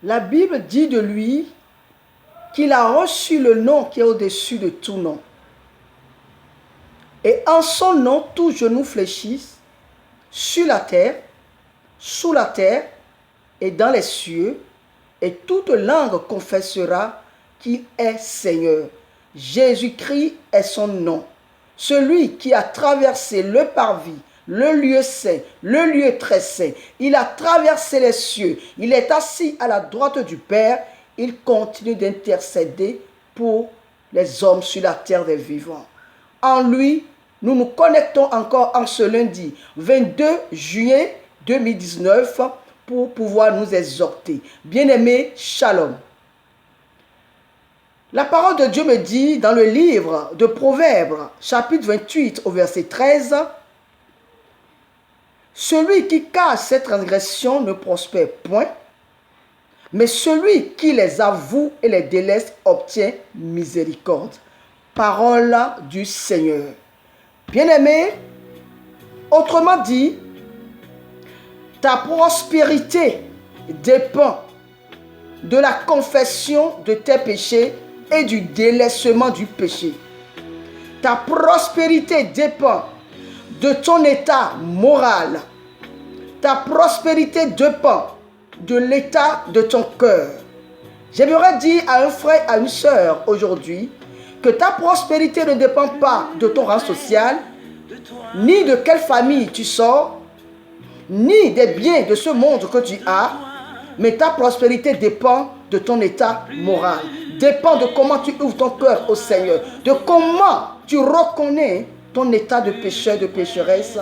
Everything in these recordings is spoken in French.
La Bible dit de lui qu'il a reçu le nom qui est au-dessus de tout nom. Et en son nom, tout genou fléchisse sur la terre, sous la terre et dans les cieux, et toute langue confessera qu'il est Seigneur. Jésus-Christ est son nom. Celui qui a traversé le parvis, le lieu saint, le lieu très saint. Il a traversé les cieux. Il est assis à la droite du Père. Il continue d'intercéder pour les hommes sur la terre des vivants. En lui, nous nous connectons encore en ce lundi 22 juillet 2019 pour pouvoir nous exhorter. Bien-aimés, shalom. La parole de Dieu me dit dans le livre de Proverbes, chapitre 28 au verset 13, « Celui qui cache ses transgressions ne prospère point, mais celui qui les avoue et les délaisse obtient miséricorde. » Parole du Seigneur. Bien-aimé, autrement dit, ta prospérité dépend de la confession de tes péchés et du délaissement du péché. Ta prospérité dépend de ton état moral. Ta prospérité dépend de l'état de ton cœur. J'aimerais dire à un frère, à une sœur aujourd'hui, que ta prospérité ne dépend pas de ton rang social, ni de quelle famille tu sors, ni des biens de ce monde que tu as, mais ta prospérité dépend de ton état moral, dépend de comment tu ouvres ton cœur au Seigneur, de comment tu reconnais ton état de pécheur, de pécheresse,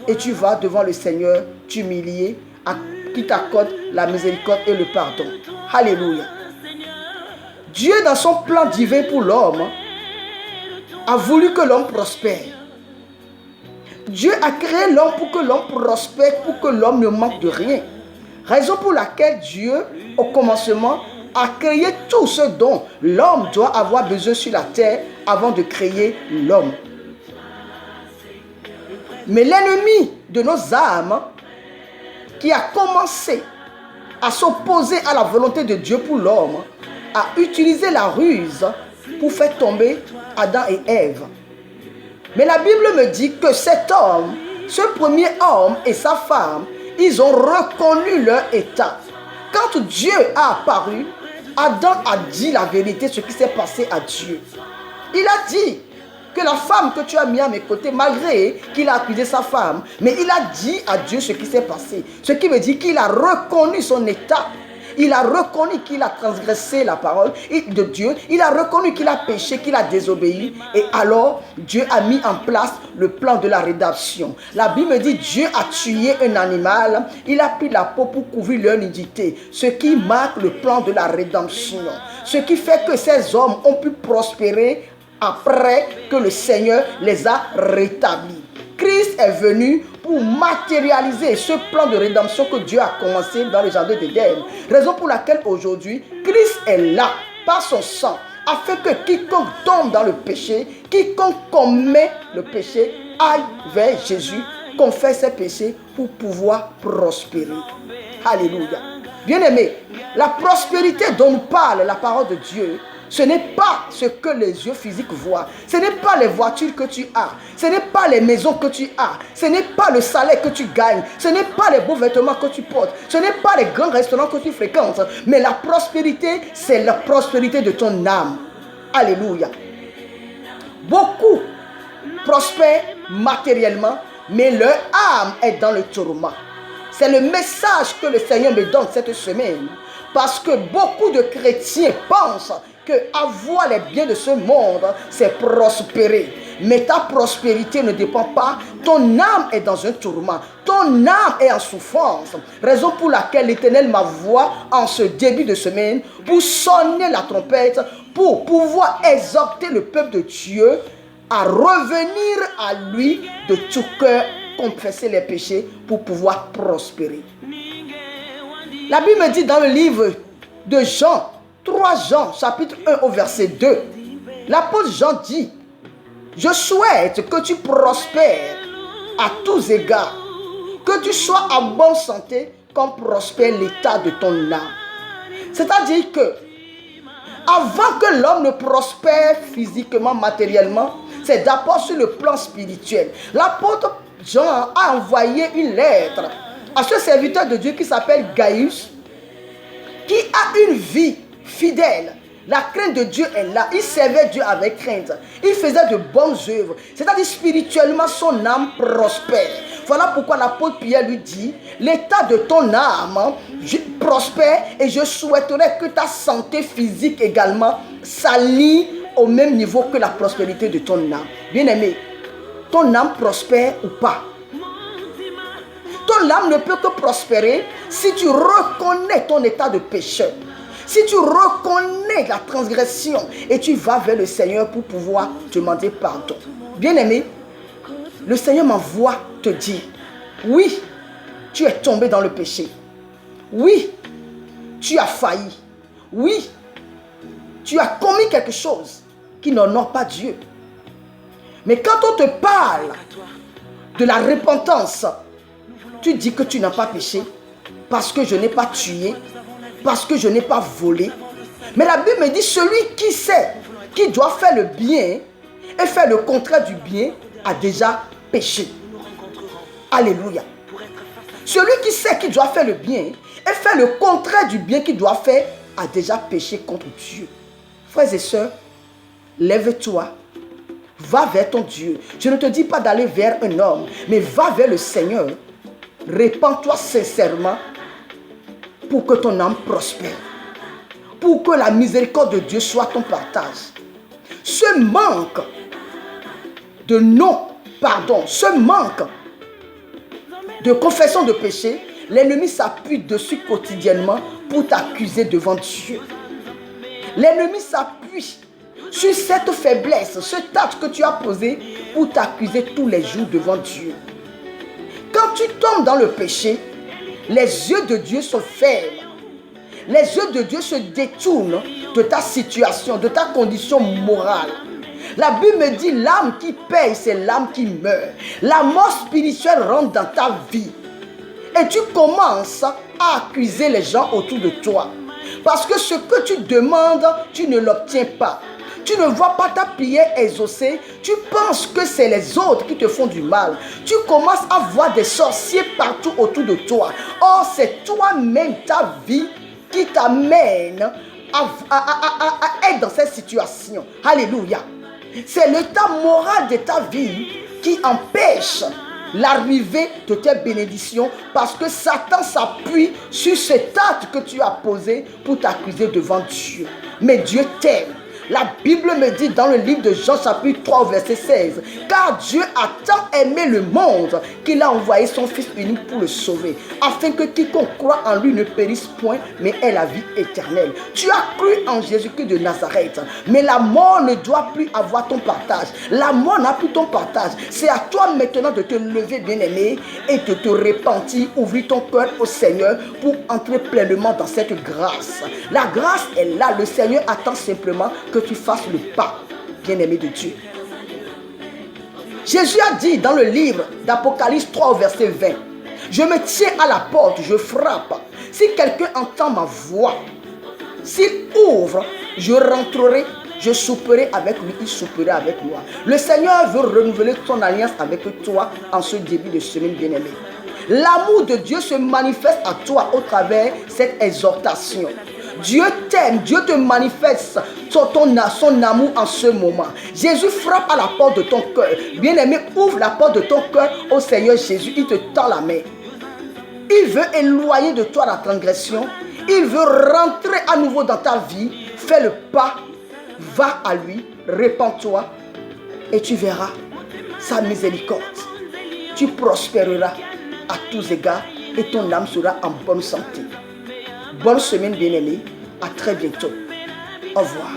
et tu vas devant le Seigneur t'humilier, qui t'accorde la miséricorde et le pardon. Alléluia. Dieu, dans son plan divin pour l'homme, a voulu que l'homme prospère. Dieu a créé l'homme pour que l'homme prospère, pour que l'homme ne manque de rien. Raison pour laquelle Dieu, au commencement, a créé tout ce dont l'homme doit avoir besoin sur la terre avant de créer l'homme. Mais l'ennemi de nos âmes, qui a commencé à s'opposer à la volonté de Dieu pour l'homme, a utilisé la ruse pour faire tomber Adam et Ève. Mais la Bible me dit que cet homme, ce premier homme et sa femme, ils ont reconnu leur état. Quand Dieu a apparu, Adam a dit la vérité, ce qui s'est passé à Dieu. Il a dit que la femme que tu as mis à mes côtés, malgré qu'il a accusé sa femme, mais il a dit à Dieu ce qui s'est passé. Ce qui veut dire qu'il a reconnu son état. Il a reconnu qu'il a transgressé la parole de Dieu. Il a reconnu qu'il a péché, qu'il a désobéi. Et alors, Dieu a mis en place le plan de la rédemption. La Bible dit, Dieu a tué un animal. Il a pris la peau pour couvrir leur nudité. Ce qui marque le plan de la rédemption. Ce qui fait que ces hommes ont pu prospérer après que le Seigneur les a rétablis. Christ est venu pour matérialiser ce plan de rédemption que Dieu a commencé dans le jardin d'Éden. Raison pour laquelle aujourd'hui, Christ est là par son sang, afin que quiconque tombe dans le péché, quiconque commet le péché, aille vers Jésus, confesse ses péchés pour pouvoir prospérer. Alléluia. Bien-aimé, la prospérité dont nous parle la parole de Dieu, ce n'est pas ce que les yeux physiques voient. Ce n'est pas les voitures que tu as. Ce n'est pas les maisons que tu as. Ce n'est pas le salaire que tu gagnes. Ce n'est pas les beaux vêtements que tu portes. Ce n'est pas les grands restaurants que tu fréquentes. Mais la prospérité, c'est la prospérité de ton âme. Alléluia. Beaucoup prospèrent matériellement, mais leur âme est dans le tourment. C'est le message que le Seigneur me donne cette semaine. Parce que beaucoup de chrétiens pensent que avoir les biens de ce monde, c'est prospérer. Mais ta prospérité ne dépend pas. Ton âme est dans un tourment. Ton âme est en souffrance. Raison pour laquelle l'Éternel m'envoie en ce début de semaine pour sonner la trompette, pour pouvoir exhorter le peuple de Dieu à revenir à lui de tout cœur, confesser les péchés pour pouvoir prospérer. La Bible me dit dans le livre de Jean, 3 Jean, chapitre 1 au verset 2, l'apôtre Jean dit, « Je souhaite que tu prospères à tous égards, que tu sois en bonne santé comme prospère l'état de ton âme. » C'est-à-dire que avant que l'homme ne prospère physiquement, matériellement, c'est d'abord sur le plan spirituel. L'apôtre Jean a envoyé une lettre à ce serviteur de Dieu qui s'appelle Gaius, qui a une vie fidèle. La crainte de Dieu est là. Il servait Dieu avec crainte. Il faisait de bonnes œuvres. C'est-à-dire spirituellement, son âme prospère. Voilà pourquoi l'apôtre Pierre lui dit, l'état de ton âme prospère et je souhaiterais que ta santé physique également s'aligne au même niveau que la prospérité de ton âme. Bien-aimé, ton âme prospère ou pas? Ton âme ne peut que prospérer si tu reconnais ton état de pécheur. Si tu reconnais la transgression et tu vas vers le Seigneur pour pouvoir demander pardon. Bien-aimé, le Seigneur m'envoie te dire, oui, tu es tombé dans le péché. Oui, tu as failli. Oui, tu as commis quelque chose qui n'honore pas Dieu. Mais quand on te parle de la repentance, tu dis que tu n'as pas péché parce que je n'ai pas tué, parce que je n'ai pas volé. Mais la Bible me dit, celui qui sait qu'il doit faire le bien et faire le contraire du bien a déjà péché. Alléluia. Celui qui sait qu'il doit faire le bien et faire le contraire du bien qu'il doit faire a déjà péché contre Dieu. Frères et sœurs, lève-toi, va vers ton Dieu. Je ne te dis pas d'aller vers un homme, mais va vers le Seigneur. Répands-toi sincèrement pour que ton âme prospère, pour que la miséricorde de Dieu soit ton partage. Ce manque de non-pardon, ce manque de confession de péché, l'ennemi s'appuie dessus quotidiennement pour t'accuser devant Dieu. L'ennemi s'appuie sur cette faiblesse, cet acte que tu as posé pour t'accuser tous les jours devant Dieu. Quand tu tombes dans le péché, les yeux de Dieu se ferment. Les yeux de Dieu se détournent de ta situation, de ta condition morale. La Bible me dit, l'âme qui paye, c'est l'âme qui meurt. La mort spirituelle rentre dans ta vie. Et tu commences à accuser les gens autour de toi. Parce que ce que tu demandes, tu ne l'obtiens pas. Tu ne vois pas ta prière exaucée. Tu penses que c'est les autres qui te font du mal. Tu commences à voir des sorciers partout autour de toi. Or, c'est toi-même, ta vie, qui t'amène à être dans cette situation. Alléluia. C'est l'état moral de ta vie qui empêche l'arrivée de tes bénédictions parce que Satan s'appuie sur cet acte que tu as posé pour t'accuser devant Dieu. Mais Dieu t'aime. La Bible me dit dans le livre de Jean chapitre 3 verset 16, car Dieu a tant aimé le monde qu'il a envoyé son Fils unique pour le sauver, afin que quiconque croit en lui ne périsse point, mais ait la vie éternelle. Tu as cru en Jésus-Christ de Nazareth, mais la mort ne doit plus avoir ton partage. La mort n'a plus ton partage. C'est à toi maintenant de te lever, bien-aimé, et de te repentir, ouvrir ton cœur au Seigneur pour entrer pleinement dans cette grâce. La grâce est là. Le Seigneur attend simplement que tu fasses le pas, bien-aimé de Dieu. Jésus a dit dans le livre d'Apocalypse 3 verset 20, je me tiens à la porte, je frappe. Si quelqu'un entend ma voix, s'il ouvre, je rentrerai, je souperai avec lui, il souperait avec moi. Le Seigneur veut renouveler son alliance avec toi en ce début de semaine, bien-aimé. L'amour de Dieu se manifeste à toi au travers de cette exhortation. Dieu t'aime, Dieu te manifeste son amour en ce moment. Jésus frappe à la porte de ton cœur. Bien-aimé, ouvre la porte de ton cœur au Seigneur Jésus. Il te tend la main. Il veut éloigner de toi la transgression. Il veut rentrer à nouveau dans ta vie. Fais le pas, va à lui, répands-toi et tu verras sa miséricorde. Tu prospéreras à tous égards et ton âme sera en bonne santé. Bonne semaine, bien-aimés. À très bientôt. Au revoir.